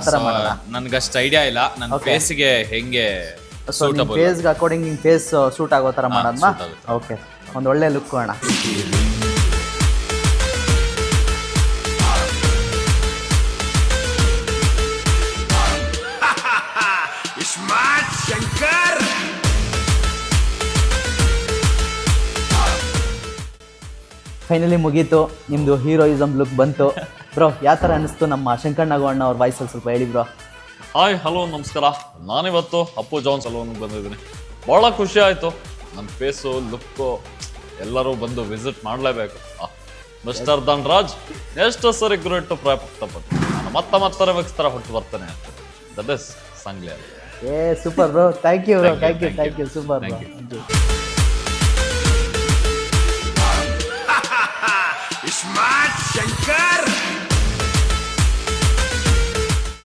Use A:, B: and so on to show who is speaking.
A: ತರ ಮಾಡೋಣ.
B: ನನ್ಗಷ್ಟು ಐಡಿಯಾ ಇಲ್ಲ, ನನ್ನ ಫೇಸ್ಗೆ ಹೆಂಗೆ
A: ಸೊ ನಿಮ್ಮ ಫೇಸ್ಗೆ ಅಕಾರ್ಡಿಂಗ್ ನಿಮ್ಮ ಫೇಸ್ ಸೂಟ್ ಆಗೋ ಥರ ಮಾಡೋದಮ್ಮ. ಓಕೆ, ಒಂದು ಒಳ್ಳೆ ಲುಕ್ ಅಣ್ಣ. ಫೈನಲಿ ಮುಗೀತು, ನಿಮ್ಮದು ಹೀರೋಯಿಸಮ್ ಲುಕ್ ಬಂತು. ಬ್ರೋ ಯಾವ ಥರ ಅನ್ನಿಸ್ತು ನಮ್ಮ ಶಂಕಣ್ಣಗು ಅಣ್ಣ ಅವ್ರ ವಾಯ್ಸಲ್ಲಿ ಸ್ವಲ್ಪ ಹೇಳಿ ಬ್ರೋ.
C: ಹಾಯ್ ಹಲೋ ನಮಸ್ಕಾರ. ನಾನಿವತ್ತು ಅಪ್ಪು ಜಾನ್ ಸಲೂನ್ಗೆ ಬಂದಿದ್ದೀನಿ. ಭಾಳ ಖುಷಿ ಆಯಿತು. ನನ್ನ ಫೇಸು ಲುಕ್ಕು ಎಲ್ಲರೂ ಬಂದು ವಿಸಿಟ್ ಮಾಡಲೇಬೇಕು. ಮಿಸ್ಟರ್ ಧನ್ರಾಜ್ ಎಷ್ಟು ಸರಿ ಗುರುಟ್ಟು ಪ್ರಾಪ್ತಪಟ್ಟು ನಾನು ಮತ್ತೆ ಮಿಕ್ಸ್ತರ ಹೊಟ್ಟು ಬರ್ತೇನೆ. That is Sangli.
A: ಏ super bro, thank you bro, thank you super bro.